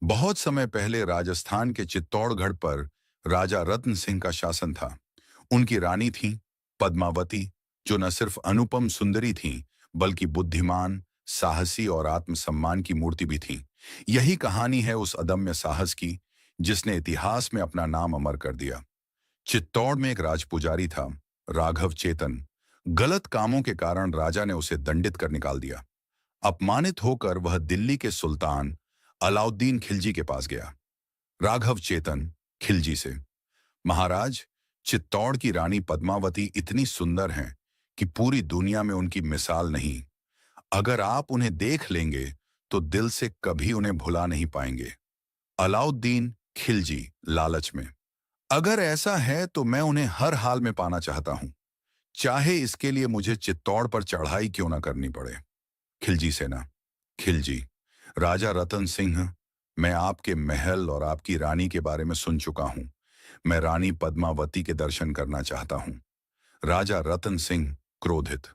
बहुत समय पहले राजस्थान के चित्तौड़गढ़ पर राजा रत्न सिंह का शासन था। उनकी रानी थी पद्मावती, जो न सिर्फ अनुपम सुंदरी थी, बल्कि बुद्धिमान, साहसी और आत्मसम्मान की मूर्ति भी थी। यही कहानी है उस अदम्य साहस की, जिसने इतिहास में अपना नाम अमर कर दिया। चित्तौड़ में एक राजपुजारी था, राघव चेतन। गलत कामों के कारण राजा ने उसे दंडित कर निकाल दिया। अपमानित होकर वह दिल्ली के सुल्तान अलाउद्दीन खिलजी के पास गया। राघव चेतन खिलजी से, महाराज, चित्तौड़ की रानी पद्मावती इतनी सुंदर हैं कि पूरी दुनिया में उनकी मिसाल नहीं। अगर आप उन्हें देख लेंगे तो दिल से कभी उन्हें भुला नहीं पाएंगे। अलाउद्दीन खिलजी लालच में, अगर ऐसा है तो मैं उन्हें हर हाल में पाना चाहता हूं, चाहे इसके लिए मुझे चित्तौड़ पर चढ़ाई क्यों ना करनी पड़े। खिलजी सेना, खिलजी, राजा रतन सिंह, मैं आपके महल और आपकी रानी के बारे में सुन चुका हूं। मैं रानी पद्मावती के दर्शन करना चाहता हूं। राजा रतन सिंह क्रोधित,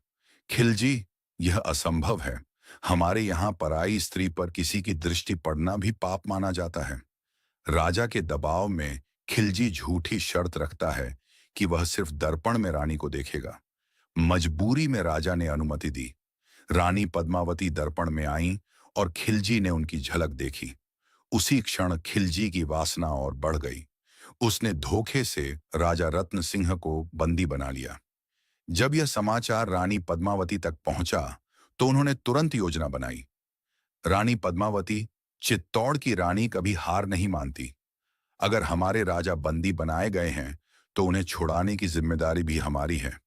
खिलजी, यह असंभव है। हमारे यहाँ पराई स्त्री पर किसी की दृष्टि पड़ना भी पाप माना जाता है। राजा के दबाव में खिलजी झूठी शर्त रखता है कि वह सिर्फ दर्पण में रानी को देखेगा। मजबूरी में राजा ने अनुमति दी। रानी पद्मावती दर्पण में आई और खिलजी ने उनकी झलक देखी। उसी क्षण खिलजी की वासना और बढ़ गई। उसने धोखे से राजा रत्न सिंह को बंदी बना लिया। जब यह समाचार रानी पद्मावती तक पहुंचा तो उन्होंने तुरंत योजना बनाई। रानी पद्मावती, चित्तौड़ की रानी कभी हार नहीं मानती। अगर हमारे राजा बंदी बनाए गए हैं तो उन्हें छुड़ाने की जिम्मेदारी भी हमारी है।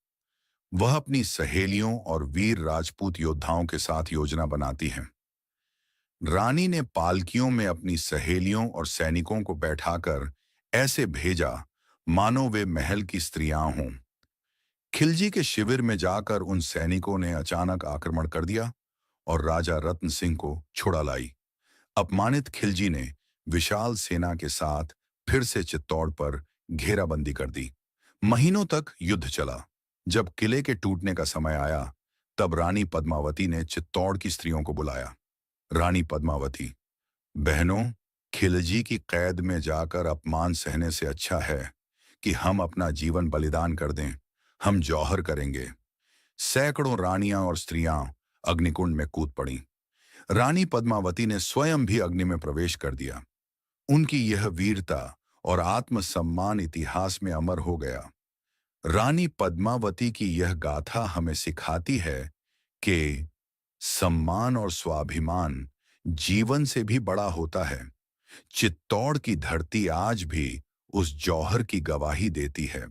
वह अपनी सहेलियों और वीर राजपूत योद्धाओं के साथ योजना बनाती हैं। रानी ने पालकियों में अपनी सहेलियों और सैनिकों को बैठाकर ऐसे भेजा मानो वे महल की स्त्रियां हों। खिलजी के शिविर में जाकर उन सैनिकों ने अचानक आक्रमण कर दिया और राजा रत्न सिंह को छुड़ा लाई। अपमानित खिलजी ने विशाल सेना के साथ फिर से चित्तौड़ पर घेराबंदी कर दी। महीनों तक युद्ध चला। जब किले के टूटने का समय आया, तब रानी पद्मावती ने चित्तौड़ की स्त्रियों को बुलाया। रानी पद्मावती, बहनों, खिलजी की कैद में जाकर अपमान सहने से अच्छा है कि हम अपना जीवन बलिदान कर दें। हम जौहर करेंगे। सैकड़ों रानियां और स्त्रियां अग्निकुंड में कूद पड़ीं। रानी पद्मावती ने स्वयं भी अग्नि में प्रवेश कर दिया। उनकी यह वीरता और आत्मसम्मान इतिहास में अमर हो गया। रानी पद्मावती की यह गाथा हमें सिखाती है कि सम्मान और स्वाभिमान जीवन से भी बड़ा होता है। चित्तौड़ की धरती आज भी उस जौहर की गवाही देती है।